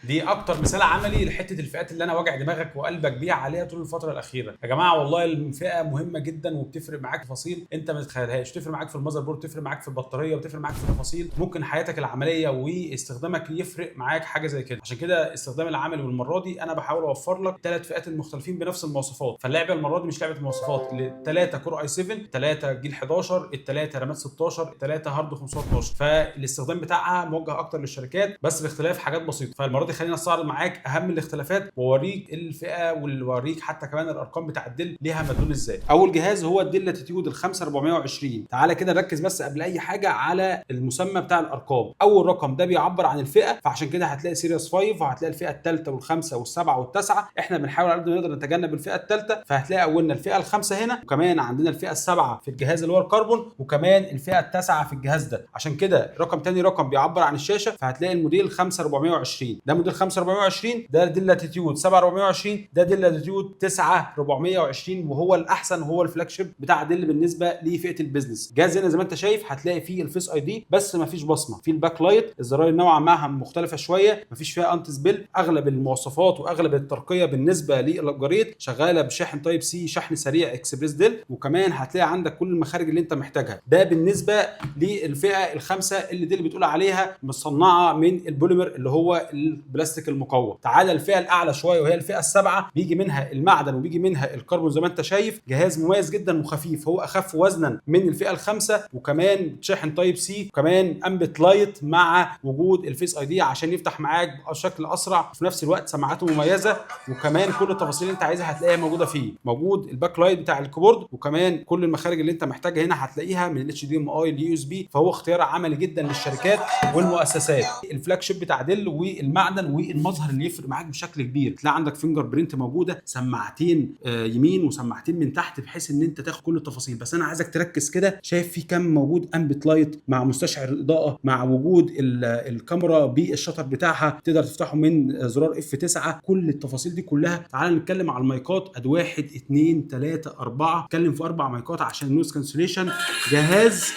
دي اكتر مثال عملي لحته الفئات اللي انا واجع دماغك وقلبك بيها عليها طول الفتره الاخيره. يا جماعه والله الفئه مهمه جدا وبتفرق معاك في تفاصيل انت ما تتخيلهاش، تفرق معاك في المذر بورد، تفرق معاك في البطاريه، وتفرق معاك في تفاصيل ممكن حياتك العمليه واستخدامك يفرق معاك حاجه زي كده. عشان كده استخدام العملي والمره دي انا بحاول اوفر لك ثلاث فئات المختلفين بنفس المواصفات. فاللعبه المره دي مش لعبه مواصفات، الثلاثه كور اي 7، الثلاثه جيل 11، الثلاثه رامات 16، الثلاثه هارد 512. فالاستخدام بتاعها موجه اكتر للشركات بس باختلاف حاجات بسيطه. فالمره دي خلينا استعرض معاك اهم الاختلافات واوريك الفئه واوريك حتى كمان الارقام بتاع الدل ليها مدلول ازاي. اول جهاز هو الدل لاتيتيود ال 5420. تعالى كده ركز بس قبل اي حاجه على المسمى بتاع الارقام. اول رقم ده بيعبر عن الفئه، فعشان كده هتلاقي سيريس 5 وهتلاقي الفئه الثالثه والخامسه والسبعه والتاسعه. احنا بنحاول على قد ما نقدر نتجنب الفئه الثالثه، فهتلاقي اولنا الفئه الخامسه هنا، وكمان عندنا الفئه السبعه في الجهاز اللي هو الكربون، وكمان الفئه التاسعه في الجهاز ده. عشان كده رقم تاني رقم بيعبر عن الشاشه، فهتلاقي الموديل 5420 ده موديل 5420، ده ديل لاتيتيود 7420، ده ديل لاتيتيود 9420، وهو الاحسن وهو الفلاج شيب بتاع ديل بالنسبه لفئه البيزنس. جهاز هنا زي ما انت شايف هتلاقي فيه الفيس اي دي بس ما فيش بصمه، في الباك لايت الزراير نوعا ما مختلفه شويه، ما فيش فيها انتي سبيل. اغلب المواصفات واغلب الترقيه بالنسبه للابجريد شغاله بشاحن تايب سي، شحن سريع اكسبريس ديل، وكمان هتلاقي عندك كل المخارج اللي انت محتاجها. ده بالنسبه للفئه الخامسه اللي دي اللي بتقول عليها مصنعه من البوليمر اللي هو البلاستيك المقوى. تعالى الفئه الاعلى شويه وهي الفئه السابعه، بيجي منها المعدن وبيجي منها الكربون زي ما انت شايف. جهاز مميز جدا وخفيف، هو اخف وزنا من الفئه الخامسه، وكمان شاحن تايب سي، وكمان امبت لايت مع وجود الفيس اي دي عشان يفتح معاك بشكل اسرع، وفي نفس الوقت سماعاته مميزه، وكمان كل التفاصيل اللي انت عايزها هتلاقيها موجوده فيه. موجود الباك لايت بتاع الكيبورد، وكمان كل المخارج اللي انت محتاجها هنا هتلاقيها من الاتش دي ام اي ليو اس بي، فهو اختيار عملي جدا للشركات والمؤسسات. الفلاج شيب بتاع ديل والمعدن والمظهر اللي يفرق معاك بشكل كبير، تلاقي عندك فينجر برينت موجوده، سماعتين يمين وسماعتين من تحت بحيث ان انت تاخد كل التفاصيل. بس انا عايزك تركز كده، شايف في كم موجود امبت لايت مع مستشعر الاضاءه، مع وجود الكاميرا بالشطر بتاعها تقدر تفتحه من زرار اف 9. كل التفاصيل دي كلها. تعال نتكلم على المايكات، اد 1 2 3 4، نتكلم في 4 مايكات عشان النويز كانسليشن. جهاز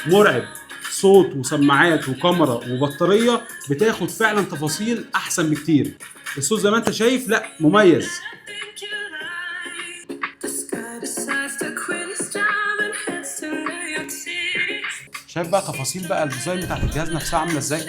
مرعب، صوت وسماعات وكاميرا وبطاريه، بتاخد فعلا تفاصيل احسن بكتير. الصوت زي ما انت شايف لا مميز. شايف بقى تفاصيل بقى الديزاين بتاعت الجهاز نفسها عامله ازاي؟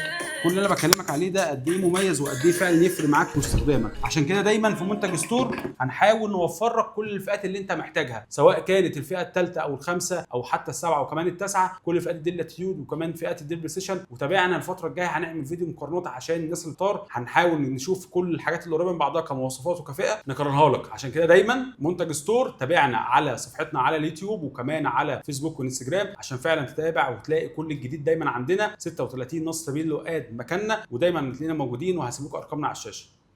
كل اللي انا بكلمك عليه ده قد ايه مميز وقد ايه فعلا يفرق معاك في استخدامك. عشان كده دايما في منتج ستور هنحاول نوفر لك كل الفئات اللي انت محتاجها، سواء كانت الفئه الثالثه او الخامسه او حتى السبعه وكمان التاسعه، كل فئات الديل لاتيتيود وكمان فئات الديل بريسيشن. وتابعنا الفتره الجايه هنعمل فيديو مقارنات عشان الناس اللي طار، هنحاول نشوف كل الحاجات اللي قريبه من بعضها كمواصفات وكفئه نكررها لك. عشان كده دايما منتج ستور تابعنا على صفحتنا على اليوتيوب وكمان على فيسبوك وانستجرام عشان فعلا تتابع وتلاقي كل الجديد. دايما عندنا 36 نص سبيل لقاد مكاننا، ودايما تلاقينا موجودين، وهسيب لكم ارقامنا على الشاشه.